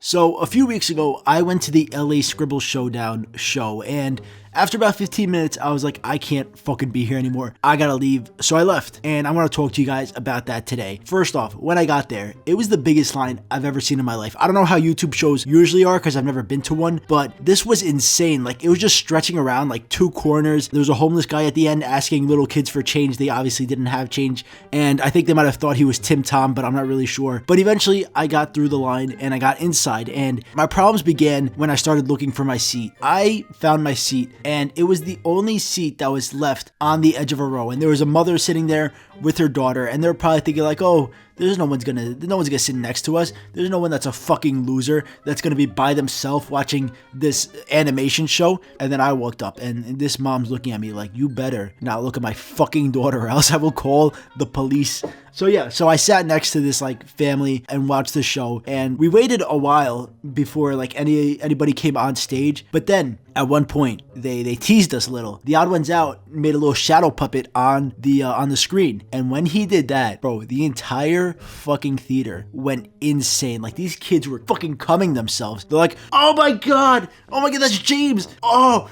So a few weeks ago, I went to the LA Scribble Showdown show, and after about 15 minutes, I was like, I can't fucking be here anymore. I gotta leave. So I left, and I want to talk to you guys about that today. First off, when I got there, it was the biggest line I've ever seen in my life. I don't know how YouTube shows usually are because I've never been to one, but this was insane. Like, it was just stretching around like two corners. There was a homeless guy at the end asking little kids for change. They obviously didn't have change, and I think they might have thought he was Tim Tom, but I'm not really sure. But eventually, I got through the line, and I got inside, and my problems began when I started looking for my seat. I found my seat, and it was the only seat that was left on the edge of a row, and there was a mother sitting there with her daughter, and they're probably thinking like, oh, no one's gonna sit next to us. There's no one that's a fucking loser that's gonna be by themselves watching this animation show. And then I walked up, and this mom's looking at me like, you better not look at my fucking daughter or else I will call the police. So I sat next to this like family and watched the show, and we waited a while before like anybody came on stage. But then at one point they teased us a little. The Odd Ones Out made a little shadow puppet on the screen, and when he did that, bro, the entire fucking theater went insane. Like, these kids were fucking coming themselves. They're like, oh my god, that's James. Oh.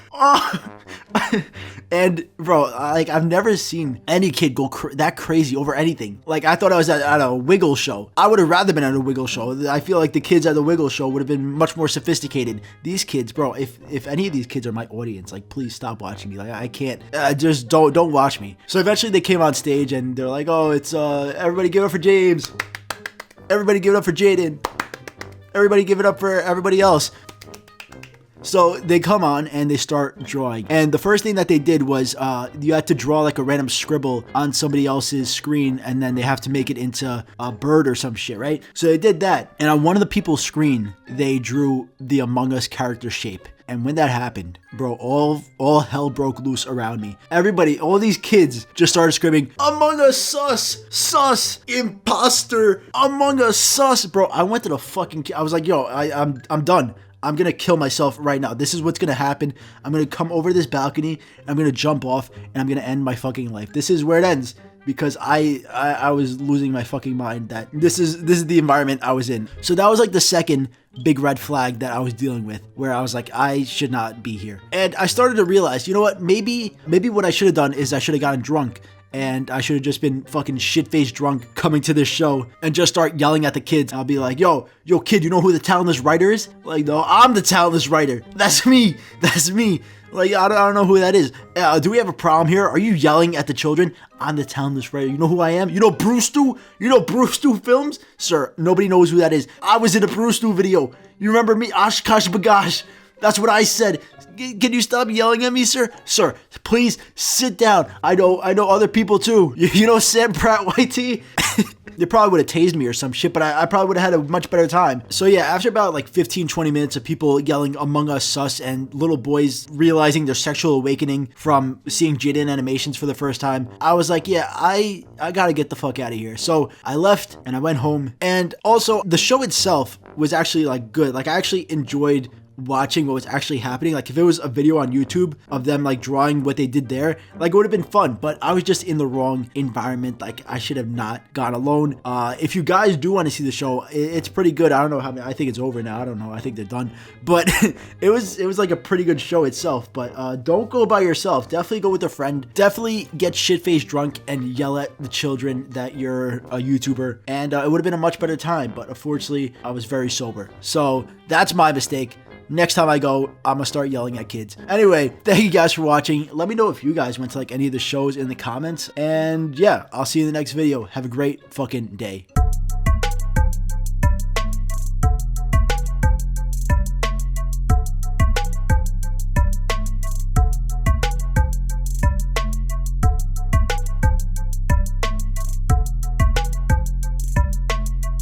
And bro, like, I've never seen any kid go that crazy over anything. Like, I thought I was at a Wiggle show. I would have rather been at a Wiggle show. I feel like the kids at the Wiggle show would have been much more sophisticated. These kids, bro, if any of these kids are my audience, like, please stop watching me. Like, I can't, just don't watch me. So eventually they came on stage, and they're like, oh, it's everybody give it up for James. Everybody give it up for Jaden. Everybody give it up for everybody else. So they come on and they start drawing. And the first thing that they did was you had to draw like a random scribble on somebody else's screen, and then they have to make it into a bird or some shit, right? So they did that. And on one of the people's screen, they drew the Among Us character shape. And when that happened, bro, all hell broke loose around me. Everybody, all these kids just started screaming, Among Us sus, imposter, Among Us sus. Bro, I went to the fucking, I was like, yo, I'm done. I'm going to kill myself right now. This is what's going to happen. I'm going to come over this balcony, I'm going to jump off, and I'm going to end my fucking life. This is where it ends, because I was losing my fucking mind that this is the environment I was in. So that was like the second big red flag that I was dealing with, where I was like, I should not be here. And I started to realize, you know what, maybe what I should have done is I should have gotten drunk, and I should have just been fucking shit-faced drunk coming to this show and just start yelling at the kids. I'll be like, yo kid, you know who the talentless writer is? Like, no, I'm the talentless writer. That's me. Like, I don't know who that is. Do we have a problem here? Are you yelling at the children? I'm the talentless writer. You know who I am? You know Bruce Stu? You know Bruce Stu Films? Sir, nobody knows who that is. I was in a Bruce Stu video. You remember me? Oshkosh Bagosh. That's what I said. Can you stop yelling at me, sir? Sir, please sit down. I know other people too. You know Sam Pratt YT? They probably would have tased me or some shit, but I probably would have had a much better time. So yeah, after about like 15-20 minutes of people yelling Among Us sus and little boys realizing their sexual awakening from seeing Jaden animations for the first time, I was like, yeah, I gotta get the fuck out of here. So I left and I went home. And also, the show itself was actually like good. Like, I actually enjoyed watching what was actually happening. Like, if it was a video on YouTube of them like drawing what they did there, like, it would have been fun, but I was just in the wrong environment. Like, I should have not gone alone. If you guys do want to see the show, it's pretty good. I don't know how many, I think it's over now. I don't know. I think they're done, but it was like a pretty good show itself. But don't go by yourself. Definitely go with a friend. Definitely get shit-faced drunk and yell at the children that you're a YouTuber, and it would have been a much better time. But unfortunately, I was very sober. So that's my mistake. Next time I go, I'm gonna start yelling at kids. Anyway, thank you guys for watching. Let me know if you guys went to like any of the shows in the comments. And yeah, I'll see you in the next video. Have a great fucking day.